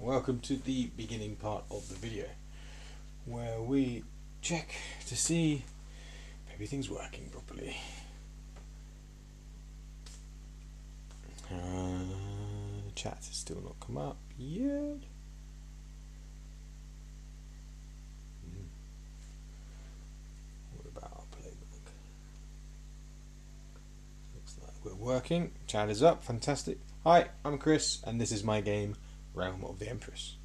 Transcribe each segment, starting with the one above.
welcome to the beginning part of the video where we check to see if everything's working properly. Chat has still not come up yet. What about our playbook? Looks like we're working. Chat is up, fantastic. Hi, I'm Chris and this is my game Realm of the Empress.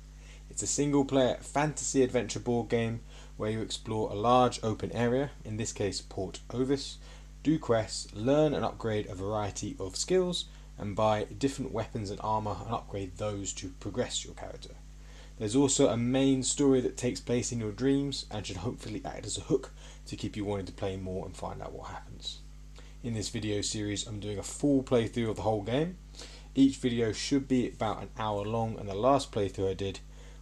It's a single player fantasy adventure board game where you explore a large open area, in this case Port Ovis, do quests, learn and upgrade a variety of skills, and buy different weapons and armour and upgrade those to progress your character. There's also a main story that takes place in your dreams and should hopefully act as a hook to keep you wanting to play more and find out what happens. In this video series I'm doing a full playthrough of the whole game. Each video should be about an hour long and the last playthrough I did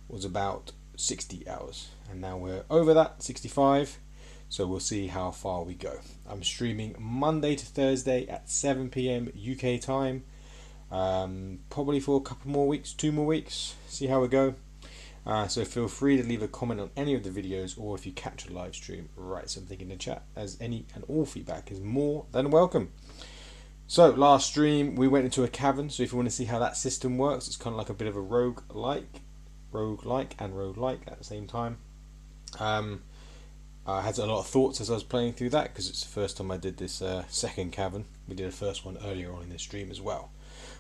was about 60 hours. And now we're over that, 65, so we'll see how far we go. I'm streaming Monday to Thursday at 7 PM UK time, probably for a couple more weeks, 2 more weeks, see how we go. So feel free to leave a comment on any of the videos, or if you catch a live stream, write something in the chat, as any and all feedback is more than welcome. So last stream we went into a cavern, so if you want to see how that system works, it's kind of like a bit of a roguelike at the same time. I had a lot of thoughts as I was playing through that because it's the first time I did this second cavern. We did a first one earlier on in the stream as well.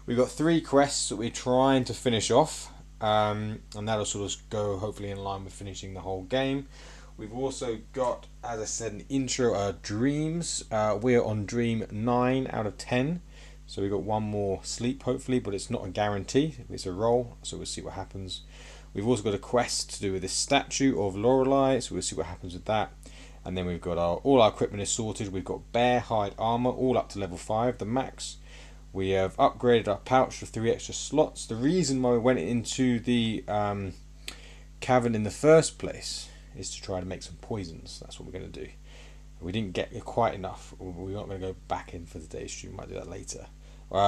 We've got 3 quests that we're trying to finish off, and that'll sort of go hopefully in line with finishing the whole game. We've also got, as I said in the intro, our dreams. We're on dream 9 out of 10, so we've got 1 more sleep hopefully, but it's not a guarantee, it's a roll, so we'll see what happens. We've also got a quest to do with this statue of Lorelei, so we'll see what happens with that. And then we've got all our equipment is sorted. We've got bear hide armor, all up to level 5, the max. We have upgraded our pouch for 3 extra slots. The reason why we went into the cavern in the first place is to try to make some poisons. That's what we're going to do. We didn't get quite enough. We're not going to go back in for the day stream. We might do that later.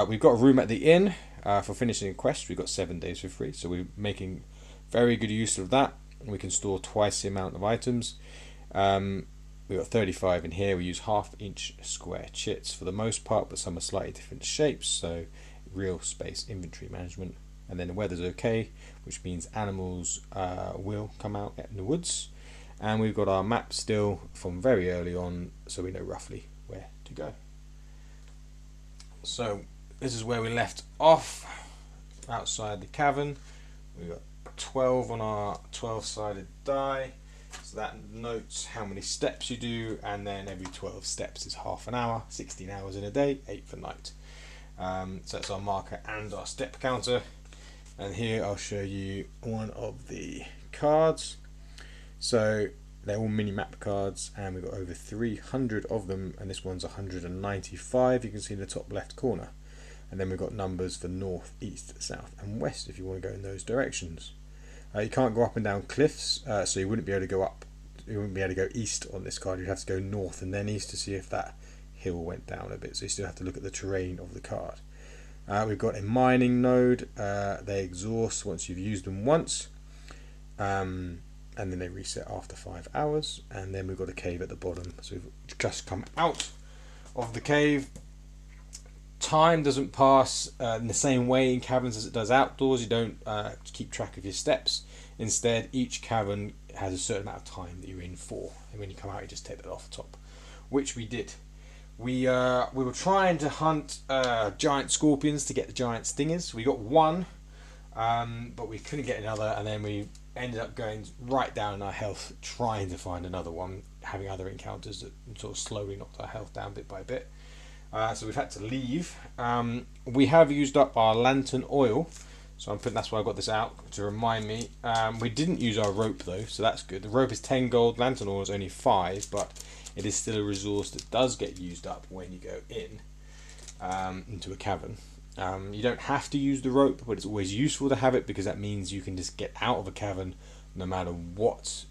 We've got a room at the inn for finishing a quest. We've got 7 days for free, so we're making very good use of that. We can store twice the amount of items. We've got 35 in here. We use 1/2 inch square chits for the most part, but some are slightly different shapes, so real space inventory management. And then the weather's okay, which means animals will come out in the woods. And we've got our map still from very early on, so we know roughly where to go. So this is where we left off, outside the cavern. We've got 12 on our 12-sided die, so that notes how many steps you do, and then every 12 steps is half an hour, 16 hours in a day, 8 for night. So that's our marker and our step counter. And here I'll show you one of the cards. So they're all mini map cards, and we've got over 300 of them, and this one's 195, you can see in the top left corner. And then we've got numbers for north, east, south and west if you want to go in those directions. You can't go up and down cliffs, so you wouldn't be able to go up. You wouldn't be able to go east on this card. You'd have to go north and then east to see if that hill went down a bit. So you still have to look at the terrain of the card. We've got a mining node. They exhaust once you've used them once, and then they reset after 5 hours. And then we've got a cave at the bottom. So we've just come out of the cave. Time doesn't pass in the same way in caverns as it does outdoors. You don't keep track of your steps. Instead, each cavern has a certain amount of time that you're in for, and when you come out you just take that off the top, which we did. We were trying to hunt giant scorpions to get the giant stingers. We got 1, but we couldn't get another, and then we ended up going right down in our health trying to find another one, having other encounters that sort of slowly knocked our health down bit by bit. So we've had to leave. We have used up our lantern oil, so that's why I got this out to remind me. We didn't use our rope though, so that's good. The rope is 10 gold, lantern oil is only 5, but it is still a resource that does get used up when you go into a cavern. You don't have to use the rope, but it's always useful to have it because that means you can just get out of a cavern no matter what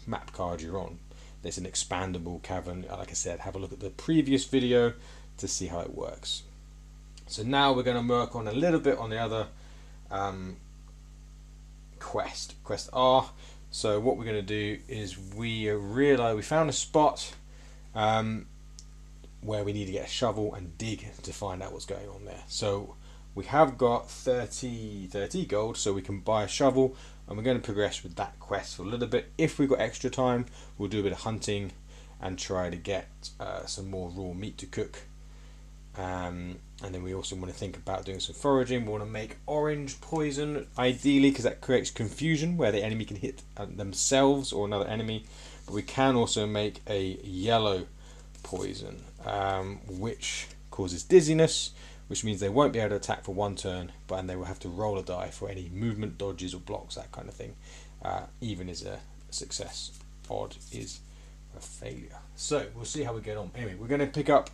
map card you're on. There's an expandable cavern. Like I said, have a look at the previous video to see how it works. So now we're going to work on a little bit on the other quest R. So what we're going to do is we found a spot where we need to get a shovel and dig to find out what's going on there. So we have got 30 gold, so we can buy a shovel, and we're going to progress with that quest for a little bit. If we've got extra time, we'll do a bit of hunting and try to get some more raw meat to cook. And then we also want to think about doing some foraging. We want to make orange poison, ideally, because that creates confusion where the enemy can hit themselves or another enemy. But we can also make a yellow poison, which causes dizziness, which means they won't be able to attack for one turn, and they will have to roll a die for any movement, dodges, or blocks, that kind of thing. Even is a success, odd is a failure. So we'll see how we get on. Anyway, we're going to pick up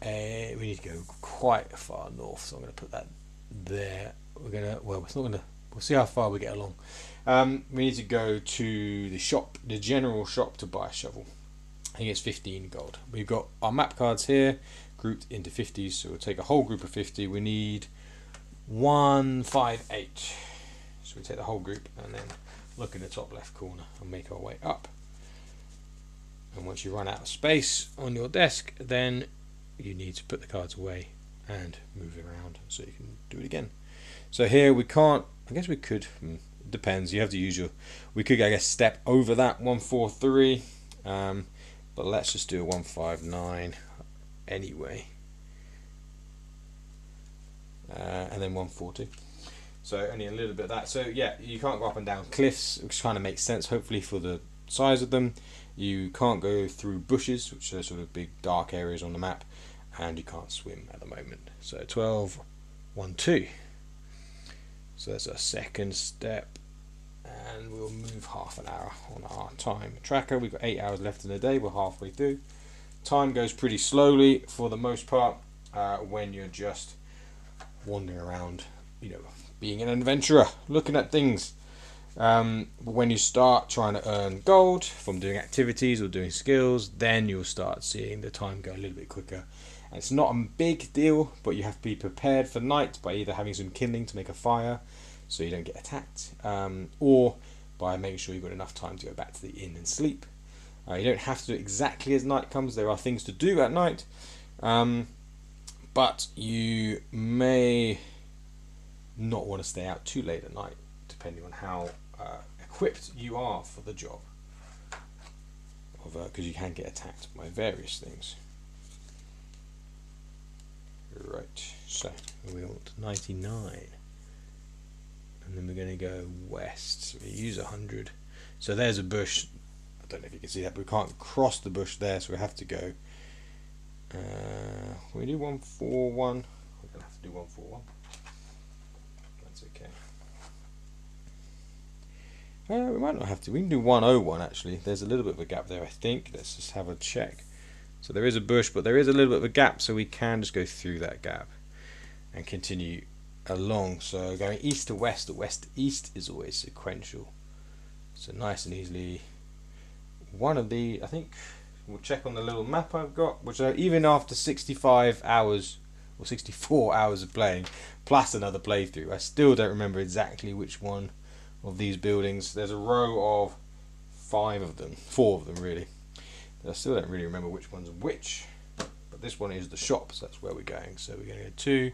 we need to go quite far north, so I'm going to put that there. We'll see how far we get along. We need to go to the shop, the general shop, to buy a shovel. I think it's 15 gold. We've got our map cards here grouped into 50s, so we'll take a whole group of 50. We need 158. So we take the whole group and then look in the top left corner and make our way up. And once you run out of space on your desk, then you need to put the cards away and move it around so you can do it again. So here we can't, I guess we could, it depends, you have to use your, we could, I guess, step over that 143, but let's just do a 159 anyway, and then 140. So only a little bit of that. So yeah, you can't go up and down cliffs, which kind of makes sense hopefully for the size of them. You can't go through bushes, which are sort of big dark areas on the map, and you can't swim at the moment. So 12, 1, 2. So that's our second step, and we'll move half an hour on our time tracker. We've got 8 hours left in the day. We're halfway through. Time goes pretty slowly for the most part when you're just wandering around, you know, being an adventurer, looking at things. But when you start trying to earn gold from doing activities or doing skills, then you'll start seeing the time go a little bit quicker. And it's not a big deal, but you have to be prepared for night by either having some kindling to make a fire so you don't get attacked, or by making sure you've got enough time to go back to the inn and sleep. You don't have to do it exactly as night comes. There are things to do at night, but you may not want to stay out too late at night, depending on how equipped you are for the job, because you can get attacked by various things. Right, so we want 99, and then we're going to go west. So we use 100. So there's a bush. I don't know if you can see that, but we can't cross the bush there, so we have to go. We do 141. We're going to have to do 141. That's okay. We might not have to. We can do 101 actually. There's a little bit of a gap there, I think. Let's just have a check. So there is a bush, but there is a little bit of a gap, so we can just go through that gap and continue along. So going east to west or west to east is always sequential. So nice and easily. One of the, I think, we'll check on the little map I've got, which even after 65 hours or 64 hours of playing, plus another playthrough, I still don't remember exactly which one of these buildings. There's a row of 4 of them really. I still don't really remember which one's which, but this one is the shop, so that's where we're going. So we're going to go 2,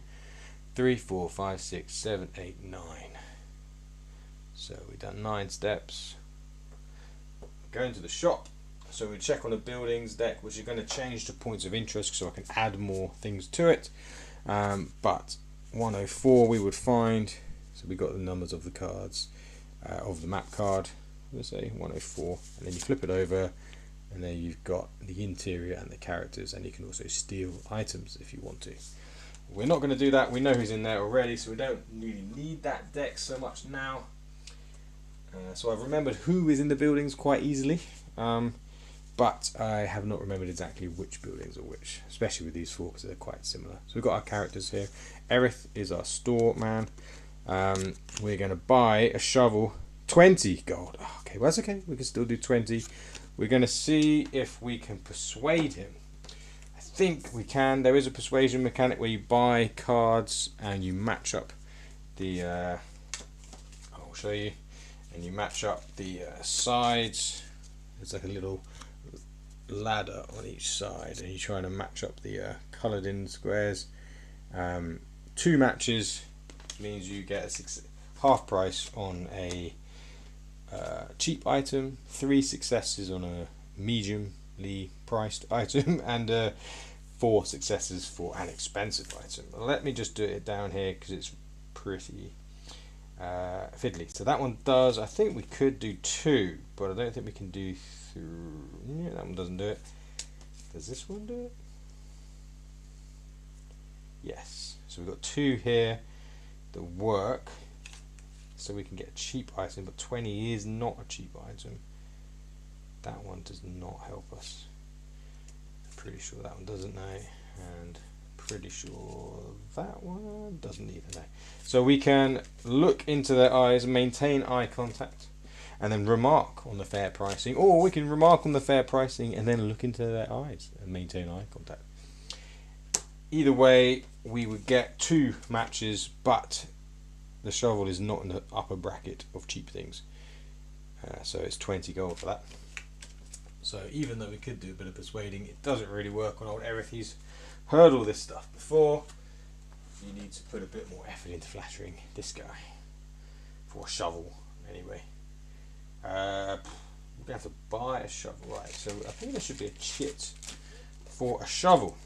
3, 4, 5, 6, 7, 8, 9. So we've done 9 steps. Going to the shop, so we check on the buildings deck, which is going to change to points of interest, so I can add more things to it. But 104 we would find. So we got the numbers of the cards of the map card. Let's say 104, and then you flip it over. And then you've got the interior and the characters, and you can also steal items if you want to. We're not going to do that. We know who's in there already, so we don't really need that deck so much now. So I've remembered who is in the buildings quite easily, but I have not remembered exactly which buildings are which, especially with these 4 because they're quite similar. So we've got our characters here. Erith is our store man. We're going to buy a shovel, 20 gold. Oh, okay, well that's okay. We can still do 20. We're going to see if we can persuade him. I think we can. There is a persuasion mechanic where you buy cards and you match up the I'll show you. And you match up the sides. There's like a little ladder on each side, and you're trying to match up the coloured in squares. 2 matches means you get a half price on a cheap item, 3 successes on a mediumly priced item, and 4 successes for an expensive item. Let me just do it down here because it's pretty fiddly. So that one does, I think we could do 2, but I don't think we can do 3. Yeah, that one doesn't do it. Does this one do it? Yes. So we've got 2 here that work, so we can get a cheap item, but 20 is not a cheap item. That one does not help us. Pretty sure that one doesn't know, and pretty sure that one doesn't either know. So we can look into their eyes, maintain eye contact, and then remark on the fair pricing, or we can remark on the fair pricing and then look into their eyes and maintain eye contact. Either way, we would get 2 matches, but the shovel is not in the upper bracket of cheap things, so it's 20 gold for that. So even though we could do a bit of persuading, it doesn't really work on old Erith. He's heard all this stuff before. You need to put a bit more effort into flattering this guy for a shovel anyway. We're going to have to buy a shovel, right? So I think there should be a chit for a shovel.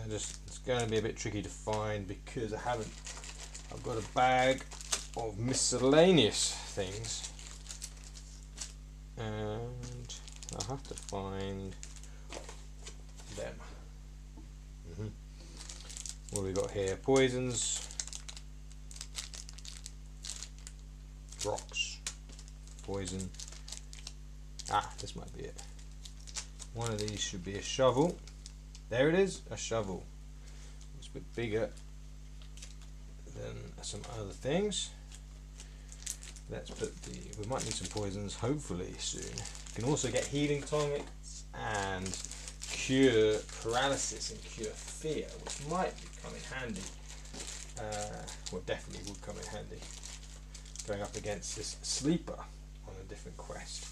It's going to be a bit tricky to find because I've got a bag of miscellaneous things, and I have to find them. What have we got here? Poisons, rocks, poison. This might be it. One of these should be a shovel. There it is, a shovel. It's a bit bigger than some other things. Let's put we might need some poisons hopefully soon. You can also get healing tonics and cure paralysis and cure fear, which might come in handy. Well, definitely would come in handy going up against this sleeper on a different quest.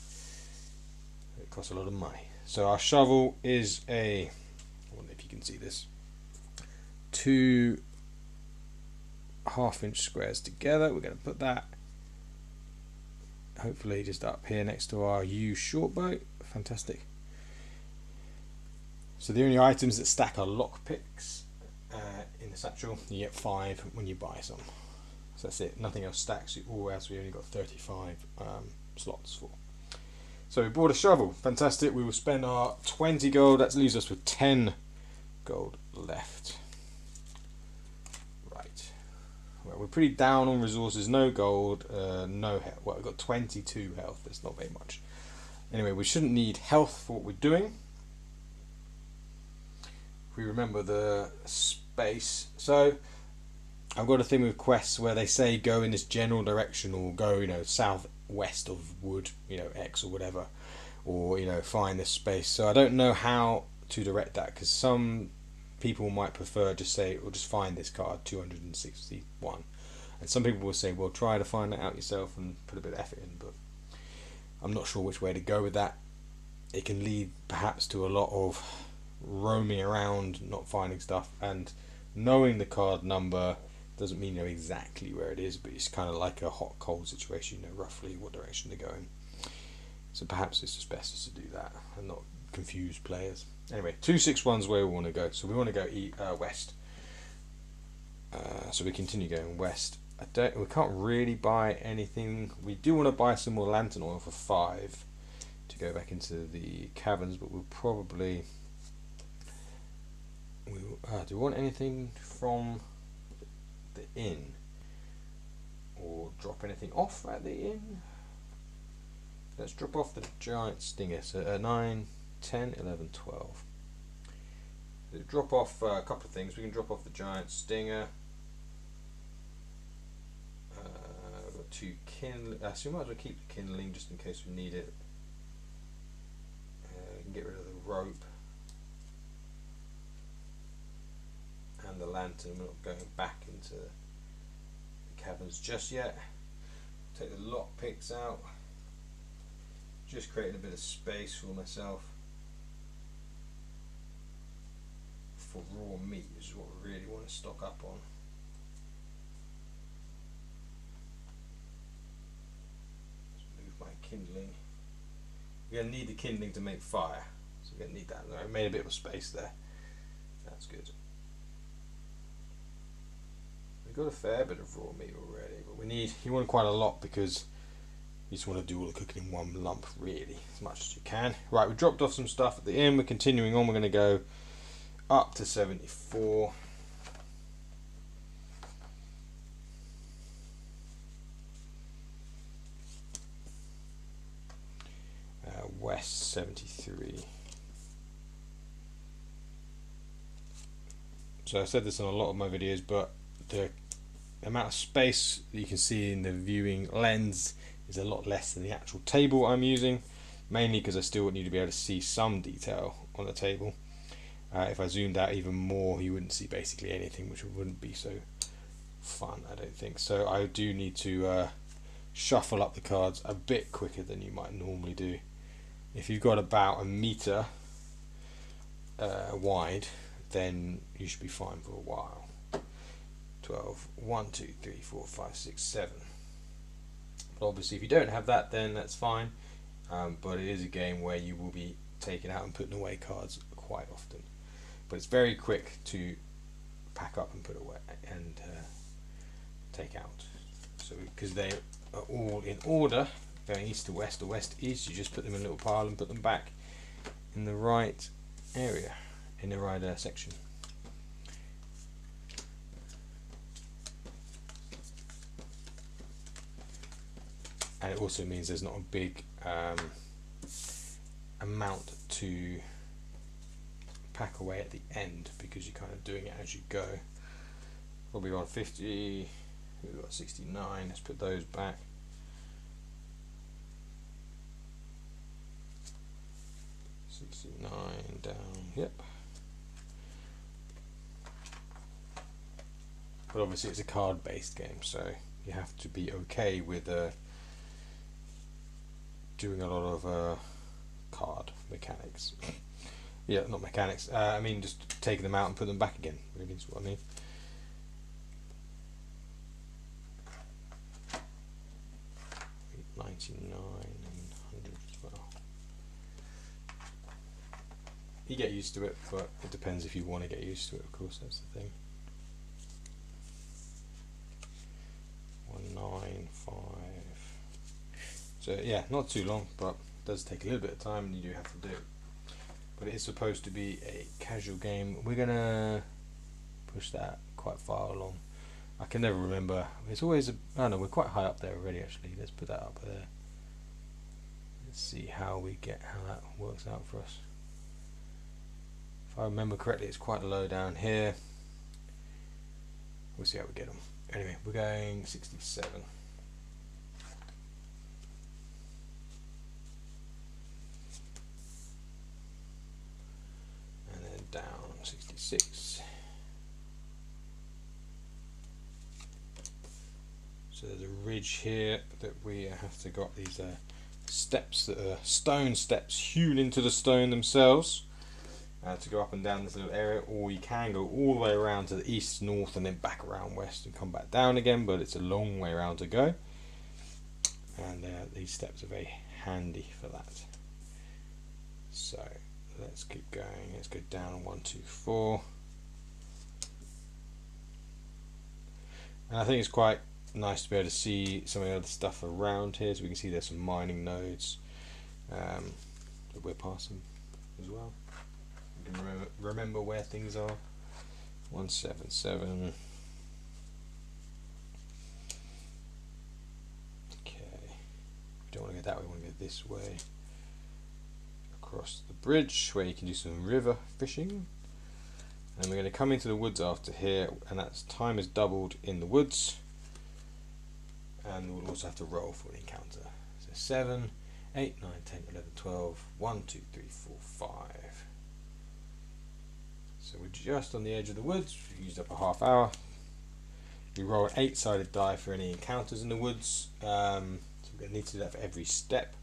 It costs a lot of money. So our shovel is I wonder if you can see this, 2 half-inch squares together. We're going to put that hopefully just up here next to our U short bow. Fantastic. So the only items that stack are lockpicks in the satchel. You get 5 when you buy some. So that's it. Nothing else stacks. All else we only got 35 slots for. So we bought a shovel. Fantastic. We will spend our 20 gold. That leaves us with 10 gold left. Right. Well, we're pretty down on resources. No gold, no health. Well, we've got 22 health. That's not very much. Anyway, we shouldn't need health for what we're doing. If we remember the space. So I've got a thing with quests where they say go in this general direction, or go, southwest of wood, X or whatever, or find this space. So I don't know how to direct that, because some people might prefer just say, or just find this card 261, and some people will say, well, try to find it out yourself and put a bit of effort in. But I'm not sure which way to go with that. It can lead perhaps to a lot of roaming around, not finding stuff, and knowing the card number doesn't mean you know exactly where it is, but it's kind of like a hot cold situation. You know roughly what direction to go in. So perhaps it's just best to do that and not confuse players. Anyway, 261 is where we want to go. So we want to go west. So we continue going west. We can't really buy anything. We do want to buy some more lantern oil for 5 to go back into the caverns, but we'll probably. Do we want anything from the inn, or drop anything off at the inn? Let's drop off the giant stinger. So 9, 10, 11, 12. So drop off a couple of things. We can drop off the giant stinger. We've got 2 kindling. So we might as well keep the kindling just in case we need it. We can get rid of the rope and the lantern. We're not going back into the caverns just yet. take the lock picks out, just creating a bit of space for myself. For raw meat is what we really want to stock up on. Let's move my kindling. We're going to need the kindling to make fire, so we're going to need that. I made a bit of space there. That's good. We've got a fair bit of raw meat already, but you want quite a lot because you just want to do all the cooking in one lump, really, as much as you can. Right, we dropped off some stuff at the end. We're continuing on. We're going to go up to 74. West 73. So I said this on a lot of my videos, but the amount of space that you can see in the viewing lens is a lot less than the actual table I'm using, mainly because I still need to be able to see some detail on the table. If I zoomed out even more, you wouldn't see basically anything, which wouldn't be so fun, I don't think. So I do need to shuffle up the cards a bit quicker than you might normally do. If you've got about a meter wide, then you should be fine for a while. 12, 1, 2, 3, 4, 5, 6, 7. But obviously if you don't have that, then that's fine. But it is a game where you will be taking out and putting away cards quite often. But it's very quick to pack up and put away and take out. So because they are all in order, going east to west or west to east, you just put them in a little pile and put them back in the right area, in the right section. And it also means there's not a big amount to pack away at the end, because you're kind of doing it as you go. Probably got 50, we've got 69, let's put those back. Down, yep. But obviously it's a card based game, so you have to be okay with doing a lot of card mechanics. Yeah, not mechanics, I mean just taking them out and putting them back again, really is what I mean. $99 and 100 as well. You get used to it, but it depends if you want to get used to it, of course, that's the thing. 195. So yeah, not too long, but it does take a little bit of time and you do have to do it. But it is supposed to be a casual game. We're gonna push that quite far along. I can never remember. It's always I don't know, we're quite high up there already actually. Let's put that up there. Let's see how that works out for us. If I remember correctly, it's quite low down here. We'll see how we get them. Anyway, we're going 67. And then down 66. So there's a ridge here that we have to go up these steps that are stone steps hewn into the stone themselves. To go up and down this little area, or you can go all the way around to the east, north, and then back around west and come back down again, but it's a long way around to go. And these steps are very handy for that. So let's keep going. Let's go down 1, 2, 4. And I think it's quite nice to be able to see some of the other stuff around here. So we can see there's some mining nodes that we're passing as well. Remember where things are. 177. Okay, we don't want to go that way, we want to go this way. Across the bridge where you can do some river fishing. And we're going to come into the woods after here, and that time is doubled in the woods. And we'll also have to roll for an encounter. So 7, 8, 9, 10, 11, 12, 1, 2, 3, 4, 5. So we're just on the edge of the woods. We've used up a half hour. We roll an 8-sided die for any encounters in the woods. So we're going to need to do that for every step.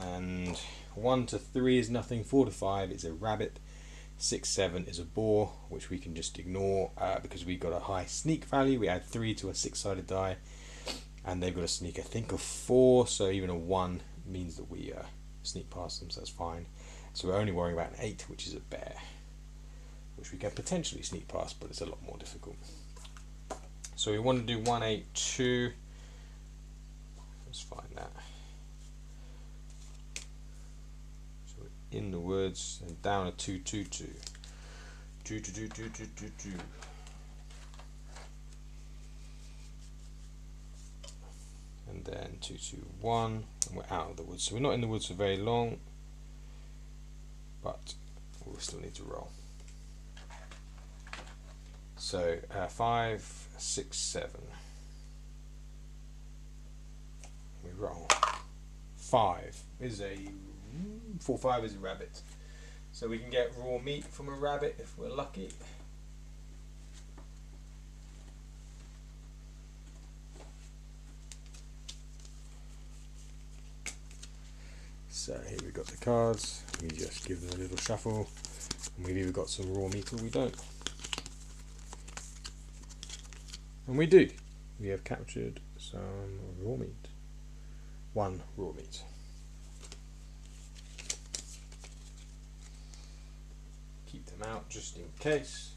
And 1 to 3 is nothing, 4 to 5 is a rabbit, 6, 7 is a boar, which we can just ignore because we got a high sneak value. We add 3 to a 6-sided die, and they've got a sneak, I think, of 4, so even a 1 means that we sneak past them, so that's fine. So we're only worrying about an 8, which is a bear, which we can potentially sneak past, but it's a lot more difficult. So we want to do 1, 8, 2. Let's find that. So we're in the woods and down a 2, 2, 2. 2, 2, 2, 2, 2, 2, 2. And then 2, 2, 1, and we're out of the woods. So we're not in the woods for very long, but we'll still need to roll. So 5, 6, 7. We roll. 5 is a 4, 5 is a rabbit. So we can get raw meat from a rabbit if we're lucky. So here we've got the cards. We just give them a little shuffle, and we've either got some raw meat or we don't. And we do. We have captured some raw meat. 1 raw meat. Keep them out just in case.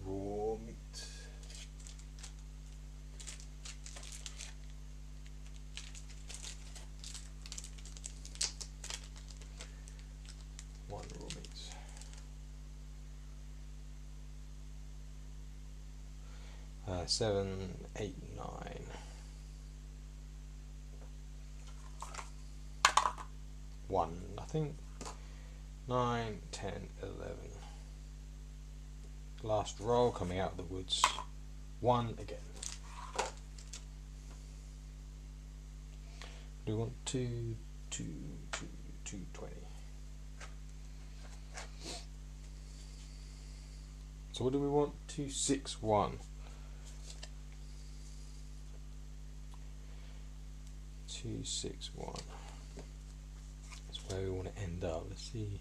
Raw meat. Raw meat. 7, 8, 9. 1, nothing. 9, 10, 11. Last roll coming out of the woods. 1 again. Do we want 2, 2, 2, 2, 20. So what do we want? 2, 6, 1. 2, 6, 1. That's where we want to end up. Let's see.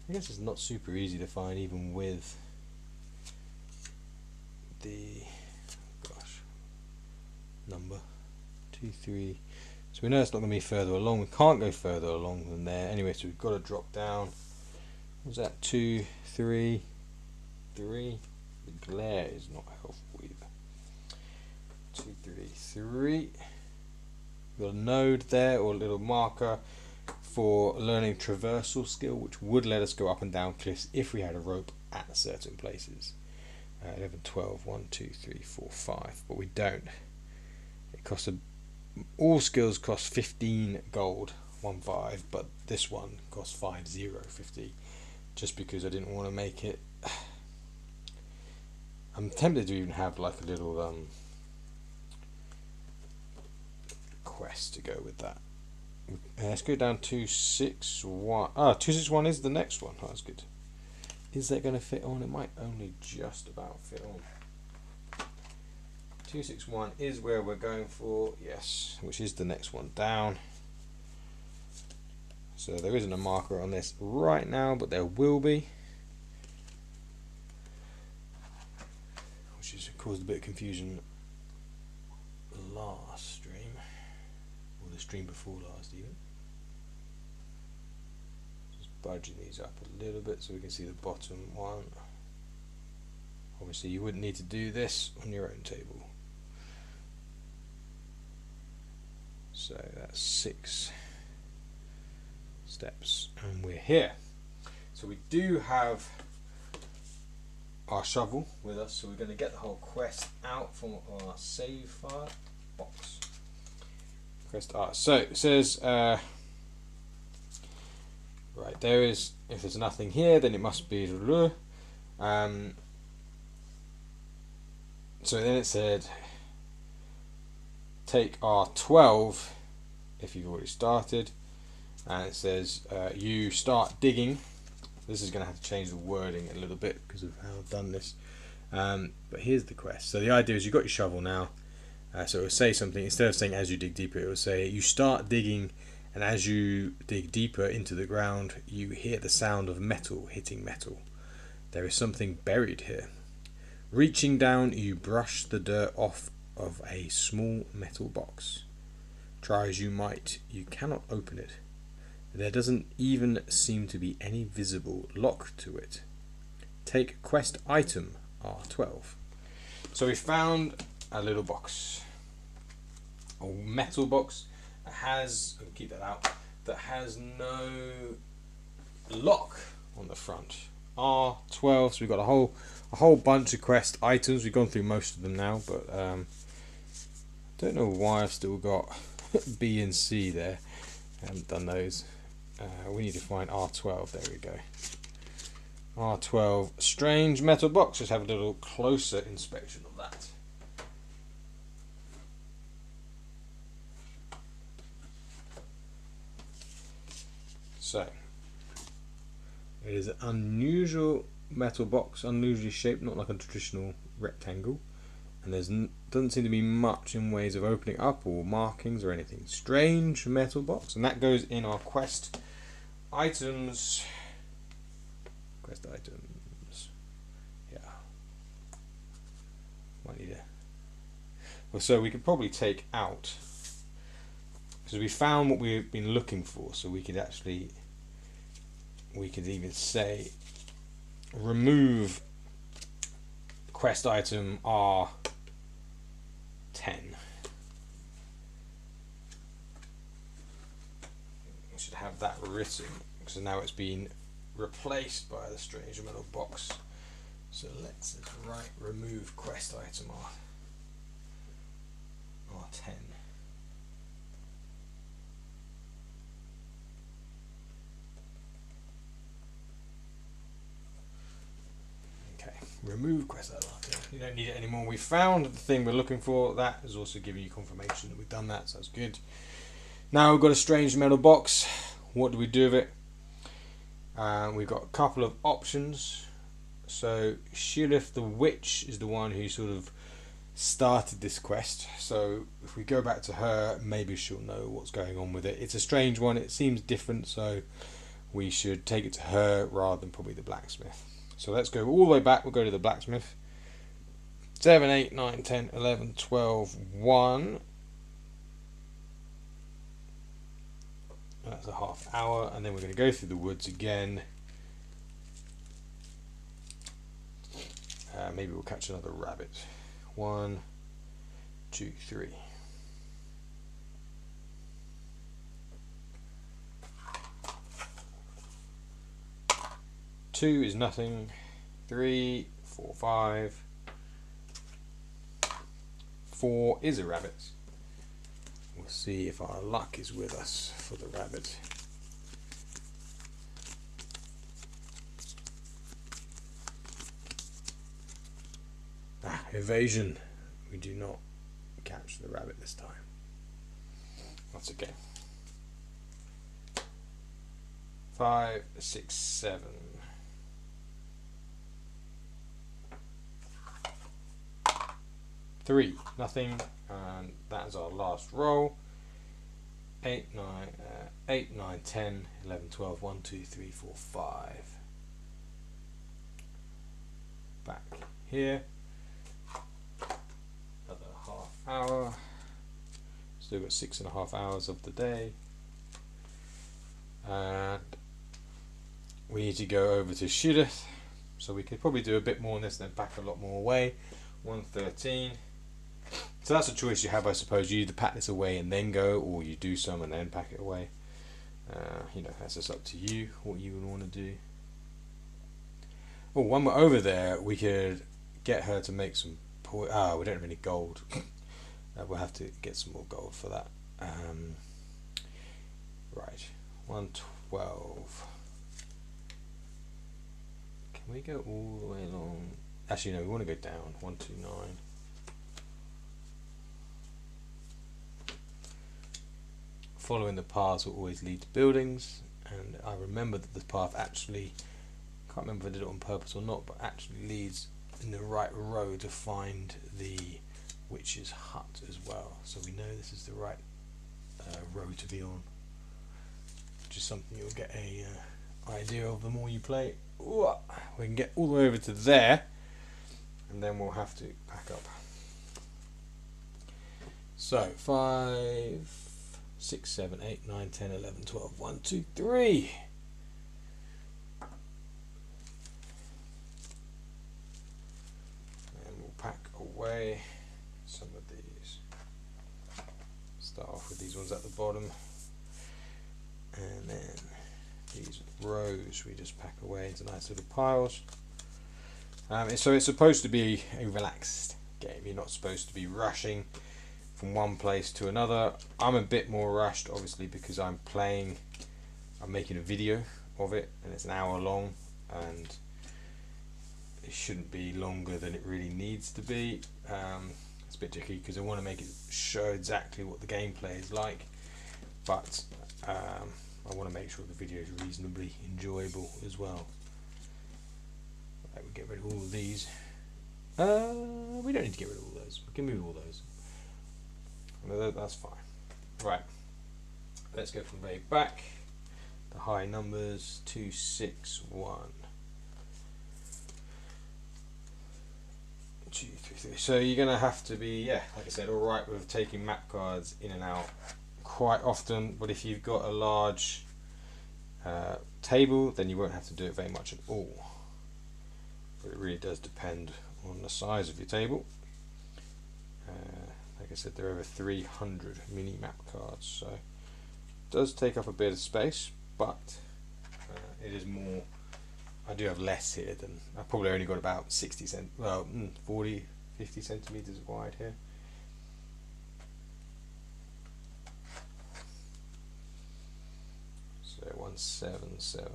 I guess it's not super easy to find even with the number 2, 3. So we know it's not going to be further along. We can't go further along than there. Anyway, so we've got to drop down. What was that? 2, 3, 3. The glare is not helpful either. 2, 3, 3. We've got a node there, or a little marker for learning traversal skill, which would let us go up and down cliffs if we had a rope at certain places. 11, 12, 1, 2, 3, 4, 5, but we don't. It costs all skills cost 15 gold, 1, 5, but this one costs 5, 0, 50, just because I didn't want to make it. I'm tempted to even have like a little quest to go with that. Let's go down 2, 6, 1. 2, 6, 1 is the next one. Oh, that's good. Is that going to fit on? It might only just about fit on. 2, 6, 1 is where we're going for. Yes, which is the next one down. So there isn't a marker on this right now, but there will be, which has caused a bit of confusion last stream, or the stream before last even. Just budging these up a little bit so we can see the bottom one. Obviously you wouldn't need to do this on your own table. So that's 6 steps and we're here. So we do have our shovel with us, so we're going to get the whole quest out from our save file box. Quest art. So it says right, there is, if there's nothing here then it must be so then it said take R12 if you've already started, and it says you start digging this is going to have to change the wording a little bit because of how I've done this. But here's the quest. So the idea is you've got your shovel now. So it will say something, instead of saying as you dig deeper, it will say you start digging, and as you dig deeper into the ground, you hear the sound of metal hitting metal. There is something buried here. Reaching down, you brush the dirt off of a small metal box. Try as you might, you cannot open it. There doesn't even seem to be any visible lock to it. Take quest item R12. So we found a little box, a metal box that has, I'll keep that out, that has no lock on the front. R12. So we've got a whole bunch of quest items. We've gone through most of them now, but don't know why I've still got B and C there. I haven't done those. We need to find R12. There we go. R12, strange metal box. Let's have a little closer inspection of that. So, it is an unusual metal box, unusually shaped, not like a traditional rectangle. And there's doesn't seem to be much in ways of opening up or markings or anything. Strange metal box, and that goes in our quest items. Quest items. Yeah. Might need a. Well, so we could probably take out, because we found what we've been looking for. So we could actually, we could even say, remove quest item R10. We should have that written, because now it's been replaced by the strange metal box. So let's write remove quest item R10. Okay, remove quest item R10. You don't need it anymore. We found the thing we're looking for. That is also giving you confirmation that we've done that, so that's good. Now we've got a strange metal box. What do we do with it? We've got a couple of options. So Shilith the witch is the one who sort of started this quest. So if we go back to her, maybe she'll know what's going on with it. It's a strange one. It seems different, so we should take it to her rather than probably the blacksmith. So let's go all the way back. We'll go to the blacksmith. 7, 8, 9, 10, 11, 12, 1. That's a half hour, and then we're going to go through the woods again. Maybe we'll catch another rabbit. 1, 2, 3. Two is nothing. 3, 4, 5. 4 is a rabbit. We'll see if our luck is with us for the rabbit. Evasion. We do not catch the rabbit this time. That's okay. 5, 6, 7. Three, nothing, and that is our last roll. 8, 9, 10, 11, 12, 1, 2, 3, 4, 5. Back here. Another half hour. Still got 6.5 hours of the day. And we need to go over to Shilith. So we could probably do a bit more on this and then pack a lot more away. 113. So that's a choice you have, I suppose. You either pack this away and then go, or you do some and then pack it away. You know, that's just up to you, what you would want to do. Oh, when we're over there, we could get her to make some we don't have any gold. We'll have to get some more gold for that. Right, 112. Can we go all the way along? Actually, no, we want to go down. 129. Following the paths will always lead to buildings, and I remember that the path actually can't remember if I did it on purpose or not, but actually leads in the right row to find the witch's hut as well. So we know this is the right row to be on, which is something you'll get a idea of the more you play. Ooh, we can get all the way over to there, and then we'll have to pack up. So 5, 6, 7, 8, 9, 10, 11, 12, 1, 2, 3. And we'll pack away some of these. Start off with these ones at the bottom, and then these rows we just pack away into nice little piles. So it's supposed to be a relaxed game. You're not supposed to be rushing from one place to another. I'm a bit more rushed, obviously, because I'm making a video of it, and it's an hour long, and it shouldn't be longer than it really needs to be. It's a bit tricky because I want to make it show exactly what the gameplay is like, but I want to make sure the video is reasonably enjoyable as well. Right, we get rid of all of these. We don't need to get rid of all those. We can move all those. That's fine. Right, let's go from the very back. The high numbers: 2, 6, 1, 2, 3, 3. So you're going to have to be, like I said, alright with taking map cards in and out quite often, but if you've got a large table, then you won't have to do it very much at all. But it really does depend on the size of your table. Like I said, there are over 300 mini map cards, so it does take up a bit of space, but it is more. I do have less here than I've probably only got about 40, 50 centimeters wide here. So 177.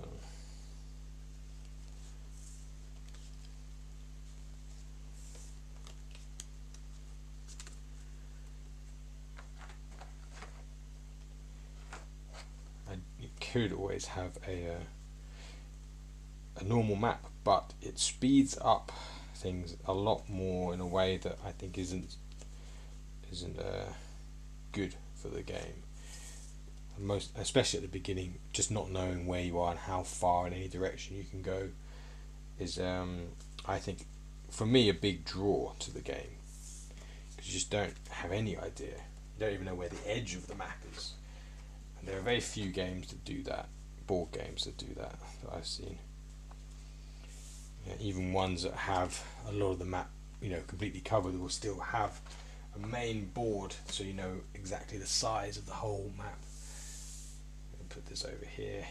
You could always have a normal map, but it speeds up things a lot more in a way that I think isn't good for the game. Especially at the beginning, just not knowing where you are and how far in any direction you can go is, I think, for me, a big draw to the game, because you just don't have any idea. You don't even know where the edge of the map is. And there are very few games that do that, board games that do that I've seen. Even ones that have a lot of the map, completely covered, will still have a main board, so you know exactly the size of the whole map. Put this over here,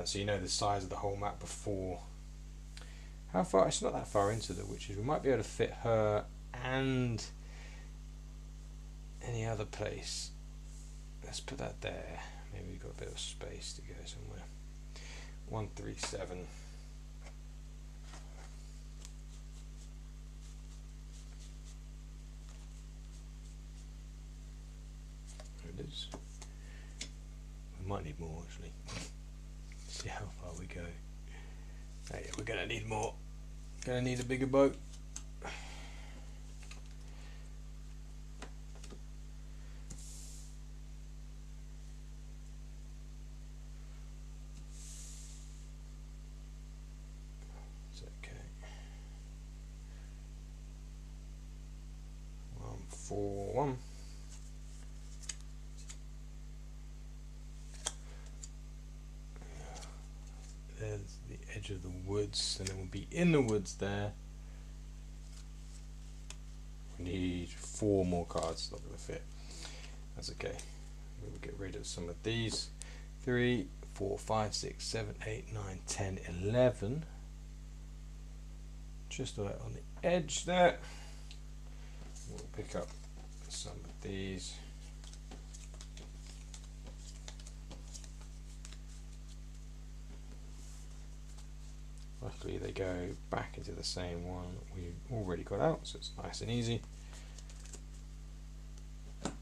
so you know the size of the whole map before. How far? It's not that far into the witches. We might be able to fit her and any other place. Let's put that there. Maybe we've got a bit of space to go somewhere. 137. There it is. We might need more actually. See how far we go. Oh, yeah, we're gonna need more. Gonna need a bigger boat. It's okay. 141. There's the edge of the woods, and then we'll be in the woods there. We need 4 more cards, not going to fit. That's okay. We'll get rid of some of these. 3, 4, 5, 6, 7, 8, 9, 10, 11. Just right on the edge there. We'll pick up some of these. Luckily they go back into the same one we already got out, so it's nice and easy. And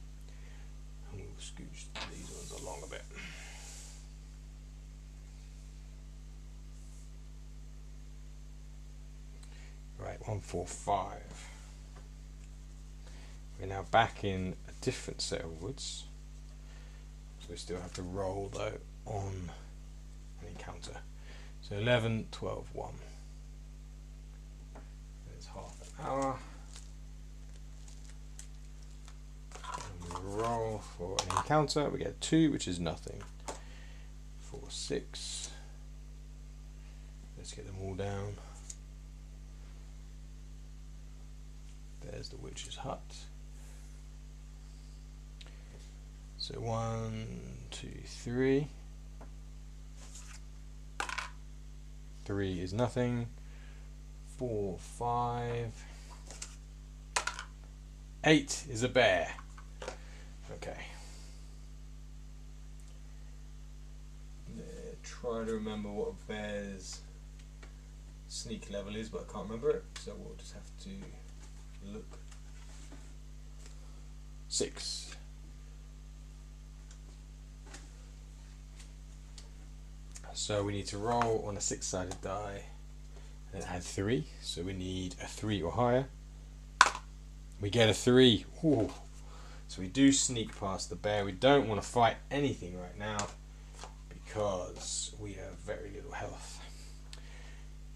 we'll scooch these ones along a bit. 145. We're now back in a different set of woods. So we still have to roll though on an encounter. So 11, 12, 1. There's half an hour. And we roll for an encounter. We get 2, which is nothing. 4, 6. Let's get them all down. There's the witch's hut. So 1, 2, 3. 3 is nothing. 4, 5. 8 is a bear. Okay. Try to remember what a bear's sneak level is, but I can't remember it, so we'll just have to look. 6. So we need to roll on a 6-sided die and add 3. So we need a 3 or higher. We get a 3. Ooh. So we do sneak past the bear. We don't want to fight anything right now because we have very little health.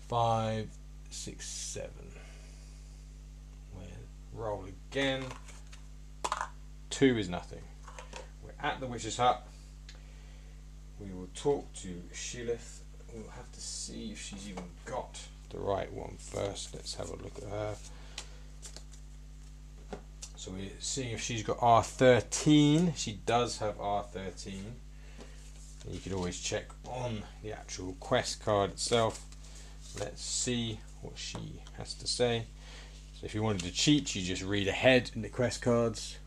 5, 6, 7. We'll roll again. 2 is nothing. We're at the witch's hut. We will talk to Shilith. We'll have to see if she's even got the right one first. Let's have a look at her. So we're seeing if she's got R13. She does have R13. You can always check on the actual quest card itself. Let's see what she has to say. So if you wanted to cheat, you just read ahead in the quest cards.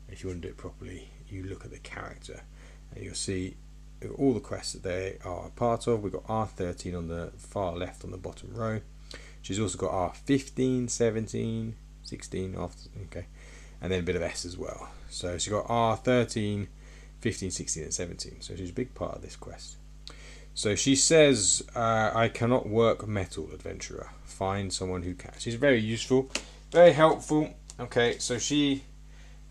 If you want to do it properly, you look at the character and you'll see all the quests that they are a part of. We've got R13 on the far left on the bottom row. She's also got R15, 17, 16 after, okay, and then a bit of S as well. So she's got R13, 15, 16 and 17. So she's a big part of this quest. So she says, I cannot work metal, adventurer. Find someone who can. She's very useful, very helpful. Okay, so she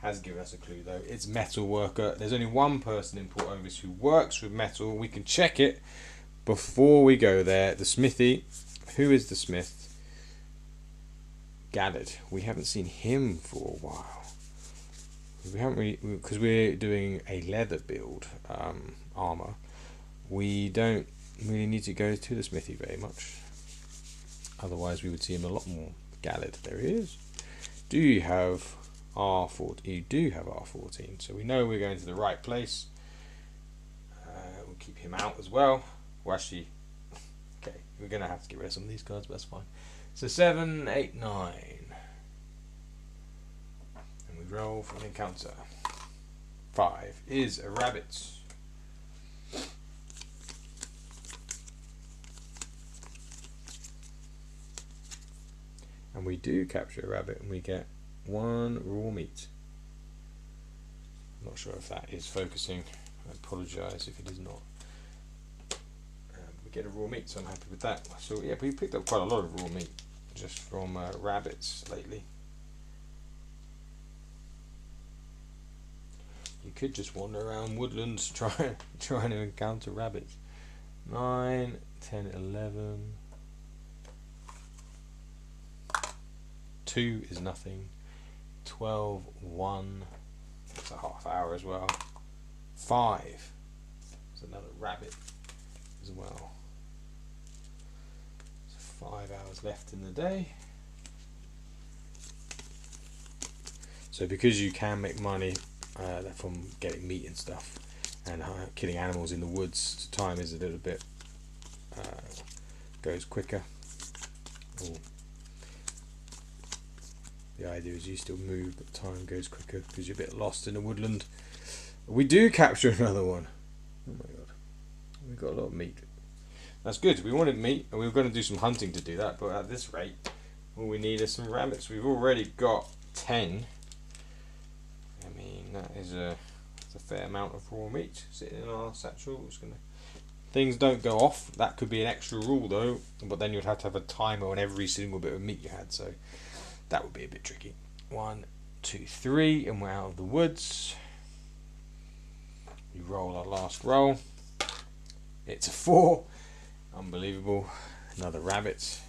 has given us a clue though. It's metal worker. There's only one person in Port Ovis who works with metal. We can check it before we go there. The smithy. Who is the smith? Gallard. We haven't seen him for a while. We haven't really, because we're doing a leather build, armor. We don't really need to go to the smithy very much. Otherwise we would see him a lot more. Gallard. There he is. Do you have R14? You do have R14, so we know we're going to the right place. We'll keep him out as well. Well, actually, okay, we're going to have to get rid of some of these cards, but that's fine. So 7, 8, 9. And we roll for an encounter. 5 is a rabbit. And we do capture a rabbit and we get 1 raw meat. I'm not sure if that is focusing. I apologise if it is not. We get a raw meat, so I'm happy with that. So yeah, we picked up quite a lot of raw meat just from rabbits lately. You could just wander around woodlands trying to encounter rabbits. 9, 10, 11. 2 is nothing. 12, 1. That's a half hour as well. 5. There's another rabbit as well. So 5 hours left in the day. So because you can make money from getting meat and stuff and killing animals in the woods, time is a little bit goes quicker. Ooh. The idea is you still move, but time goes quicker because you're a bit lost in the woodland. We do capture another one. Oh my god. We've got a lot of meat. That's good. We wanted meat, and we were going to do some hunting to do that, but at this rate, all we need is some rabbits. We've already got 10. I mean, that's a fair amount of raw meat sitting in our satchel. We're just going to things don't go off. That could be an extra rule though, but then you'd have to have a timer on every single bit of meat you had, so that would be a bit tricky. 1, 2, 3, and we're out of the woods. We roll our last roll. It's a 4. Unbelievable. Another rabbit.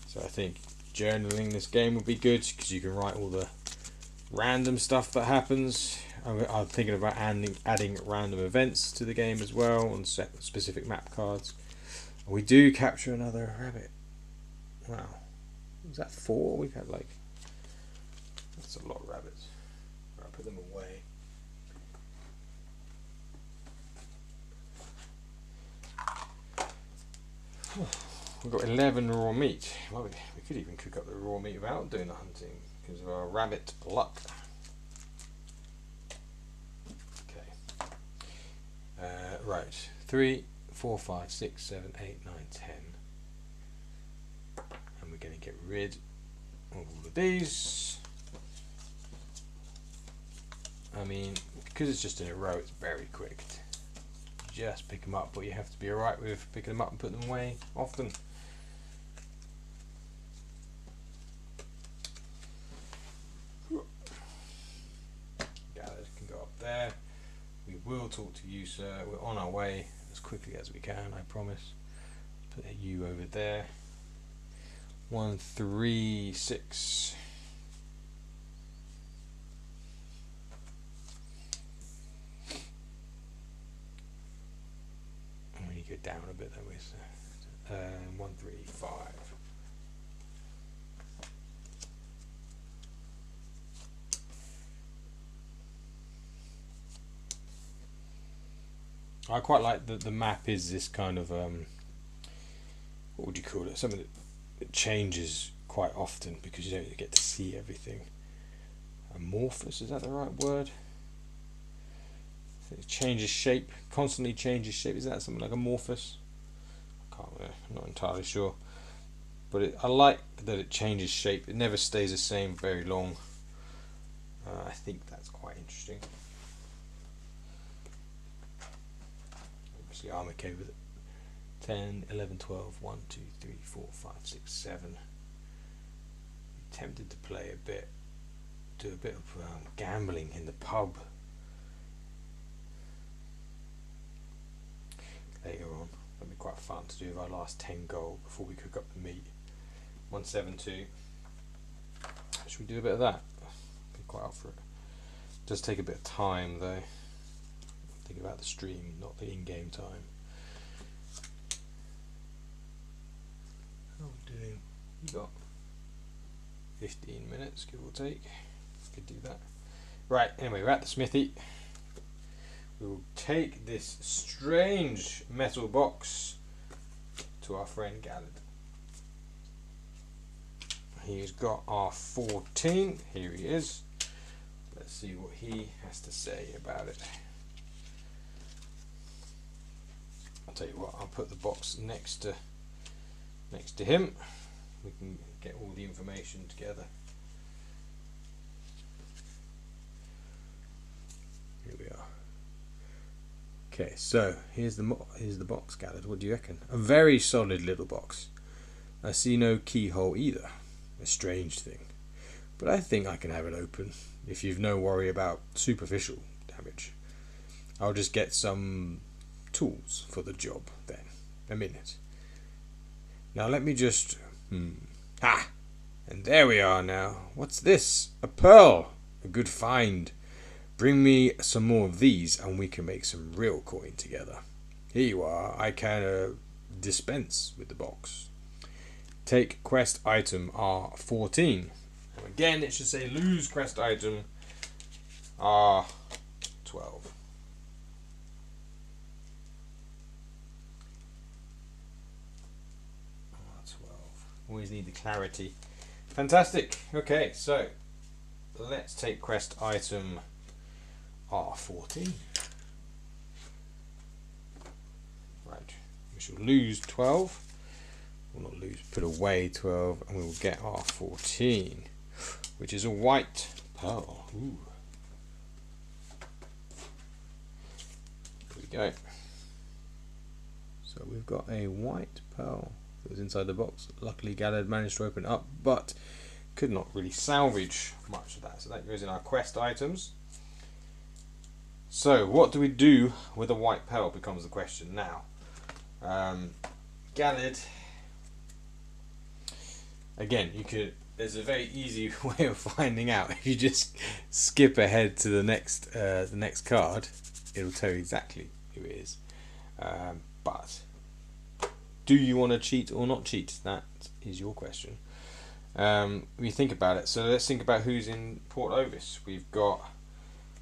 So I think journaling this game would be good because you can write all the random stuff that happens. I'm thinking about adding random events to the game as well on specific map cards. We do capture another rabbit. Wow. Was that 4? We've had like... That's a lot of rabbits. I'll put them away. We've got 11 raw meat. Well, we could even cook up the raw meat without doing the hunting because of our rabbit luck. Okay. Right. 3, 4, 5, 6, 7, 8, 9, 10. And we're going to get rid of all of these. I mean, because it's just in a row, it's very quick. Just pick them up, but you have to be alright with picking them up and putting them away often. Gathered can go up there. We will talk to you, sir. We're on our way as quickly as we can, I promise. Put a U over there. 1, 3, 6. Go down a bit, then we 1, 3, 5. I quite like that the map is this kind of what would you call it? Something that changes quite often because you don't get to see everything. Amorphous, is that the right word? It changes shape, constantly changes shape. Is that something like amorphous? I'm not entirely sure. But I like that it changes shape. It never stays the same very long. I think that's quite interesting. Obviously I'm okay with it. 10, 11, 12, 1, 2, 3, 4, 5, 6, 7. Tempted to play a bit, do a bit of gambling in the pub. Later on, that'd be quite fun to do with our last 10 gold before we cook up the meat. 172. Should we do a bit of that? Be quite up for it. Does take a bit of time though. Think about the stream, not the in-game time. How are we doing? You got 15 minutes, give or take. Could do that. Right. Anyway, we're at the smithy. We will take this strange metal box to our friend Gallad. He's got our 14. Here he is. Let's see what he has to say about it. I'll tell you what, I'll put the box next to him. We can get all the information together. Here we are. Okay, so here's the box, Gallad. What do you reckon? A very solid little box. I see no keyhole either. A strange thing. But I think I can have it open if you've no worry about superficial damage. I'll just get some tools for the job then. A minute. Now let me just... Ha! And there we are now. What's this? A pearl! A good find. Bring me some more of these and we can make some real coin together. Here you are. I can dispense with the box. Take quest item R14. And again, it should say lose quest item R12. R12. Always need the clarity. Fantastic. Okay, so let's take quest item R14. Right, we shall lose 12. We'll not lose, put away 12, and we will get R14, which is a white pearl. Ooh. Here we go. So we've got a white pearl that was inside the box. Luckily Gallad managed to open it up, but could not really salvage much of that. So that goes in our quest items. So what do we do with a white pearl becomes the question now. Gallad, again, there's a very easy way of finding out. If you just skip ahead to the next card, it'll tell you exactly who it is. But do you want to cheat or not cheat? That is your question. When you think about it, so let's think about who's in Port Ovis. We've got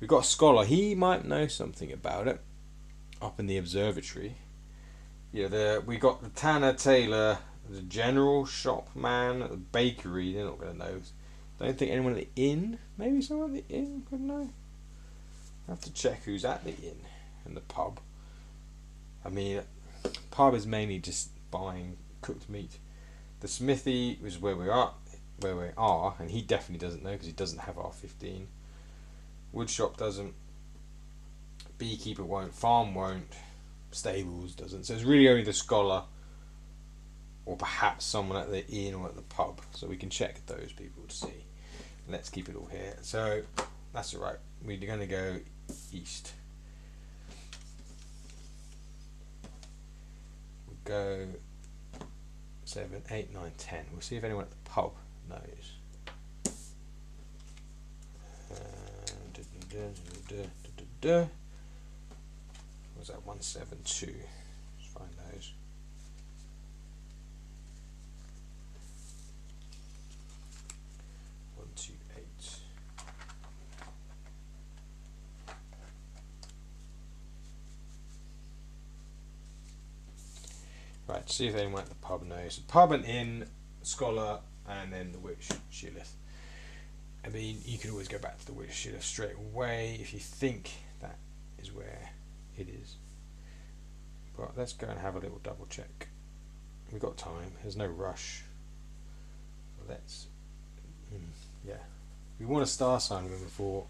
a scholar. He might know something about it. Up in the observatory. Yeah, we got the tanner, tailor, the general shop man, the bakery. They're not going to know. Don't think anyone at the inn. Maybe someone at the inn could know. I have to check who's at the inn and the pub. I mean, pub is mainly just buying cooked meat. The smithy is where we are, and he definitely doesn't know because he doesn't have R15. Woodshop doesn't. Beekeeper won't. Farm won't. Stables doesn't. So it's really only the scholar, or perhaps someone at the inn or at the pub. So we can check those people to see. Let's keep it all here. So that's all right. We're going to go east. We'll go 7, 8, 9, 10. We'll see if anyone at the pub knows. What was that? 172. Let's find those. One, two, 8. Right, see if anyone at the pub knows. Pub and inn, scholar, and then the witch Shillith. I mean, you can always go back to the witch Shillith straight away if you think that is where it is. But let's go and have a little double check. We've got time. There's no rush. Let's, yeah. We want to star sign them before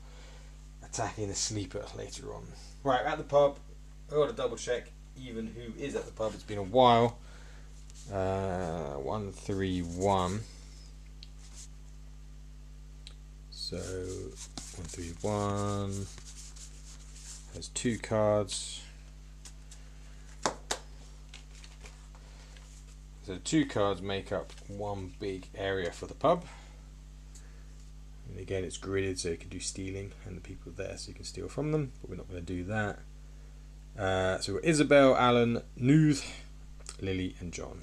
attacking the sleeper later on. Right, at the pub. I've got to double check even who is at the pub. It's been a while. 131. So 131 has 2 cards. So 2 cards make up one big area for the pub. And again, it's gridded so you can do stealing, and the people there so you can steal from them. But we're not going to do that. So we've got Isabel, Alan, Nuth, Lily, and John.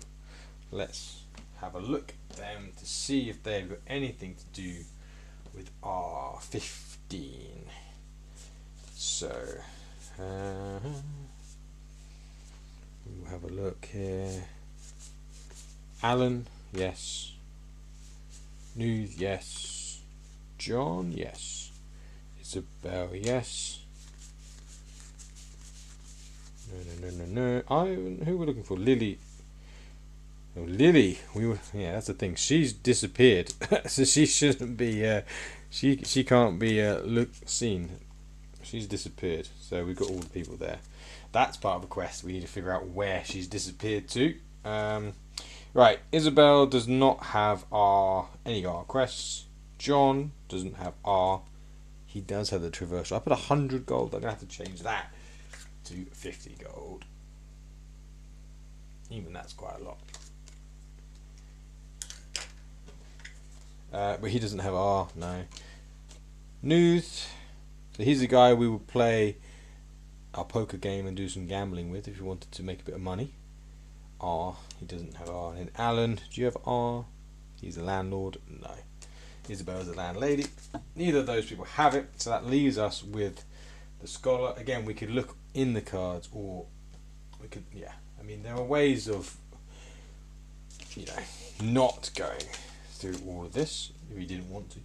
Let's have a look at them to see if they've got anything to do with R15. So we'll have a look here. Alan, yes. Nuth, yes. John, yes. Isabel, yes. No. Who we're looking for? Lily. Oh, Lily. Yeah, that's the thing. She's disappeared, so she shouldn't be. She can't be seen. She's disappeared. So we've got all the people there. That's part of the quest. We need to figure out where she's disappeared to. Right. Isabel does not have any R quests. John doesn't have R. He does have the traversal. I put 100 gold. I'm gonna have to change that to 50 gold. Even that's quite a lot. But he doesn't have R, no. Nuth. So he's the guy we would play our poker game and do some gambling with if you wanted to make a bit of money. R. He doesn't have R. And Alan, do you have R? He's a landlord. No. Isabel's a landlady. Neither of those people have it. So that leaves us with the scholar. Again, we could look in the cards, or we could, yeah. I mean, there are ways of, not going through all of this if you didn't want to.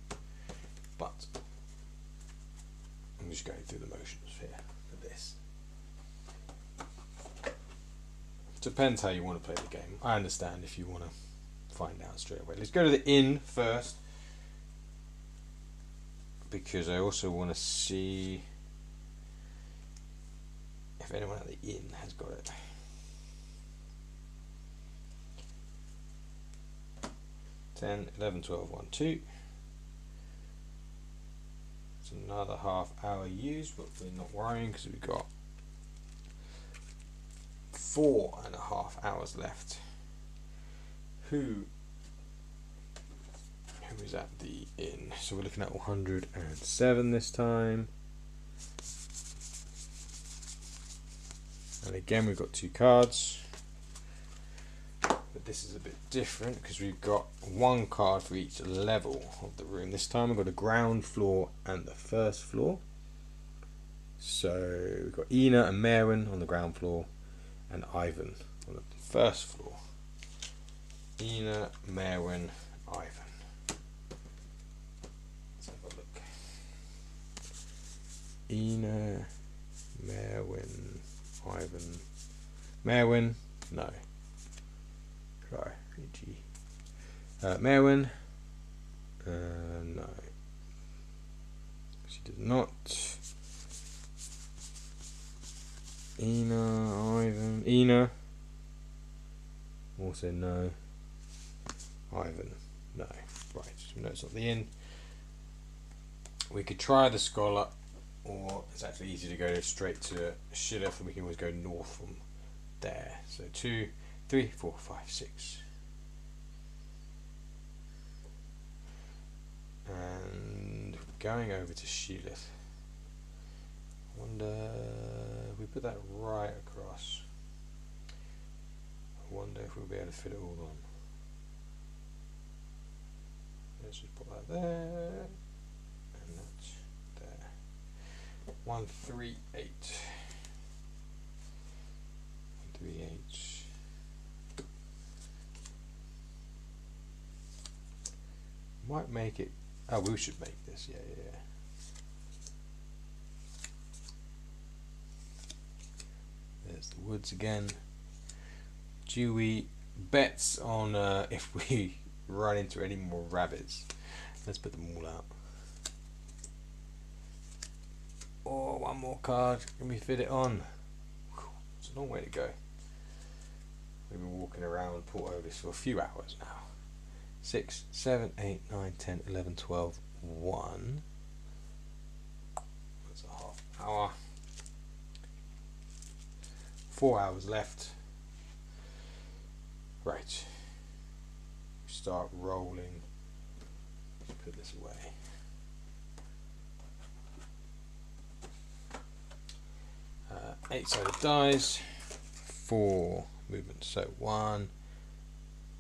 But I'm just going through the motions here for this. Depends how you want to play the game. I understand if you want to find out straight away. Let's go to the inn first, because I also want to see if anyone at the inn has got it. 10, 11, 12, 1, 2. It's another half hour used, but we're not worrying because we've got 4.5 hours left. Who is at the inn? So we're looking at 107 this time. And again, we've got 2 cards. But this is a bit different because we've got 1 card for each level of the room. This time we've got the ground floor and the first floor. So we've got Ina and Merwin on the ground floor and Ivan on the first floor. Ina, Merwin, Ivan. Let's have a look. Ina, Merwin, Ivan. Merwin, no. Try G. Merwin, no. She did not. Ina, Ivan. Ina, also no. Ivan, no. Right, so no, it's not the inn. We could try the scholar, or it's actually easy to go straight to Shilleth, and we can always go north from there. So 2, 3, 4, 5, 6. And going over to Shilleth. I wonder if we put that right across. I wonder if we'll be able to fit it all on. Let's just put that there. And that's there. 1, 3, 8. 1, 3, 8. Might make it. Oh, we should make this. Yeah. There's the woods again. Dewey bets on if we run into any more rabbits. Let's put them all out. Oh, 1 more card. Can we fit it on? It's a long way to go. We've been walking around Port Otis for a few hours now. 6, 7, 8, 9, 10, 11, 12, 1. That's a half hour. 4 hours left. Right. Start rolling. Put this away. Eight-sided dice. 4 movements. So 1,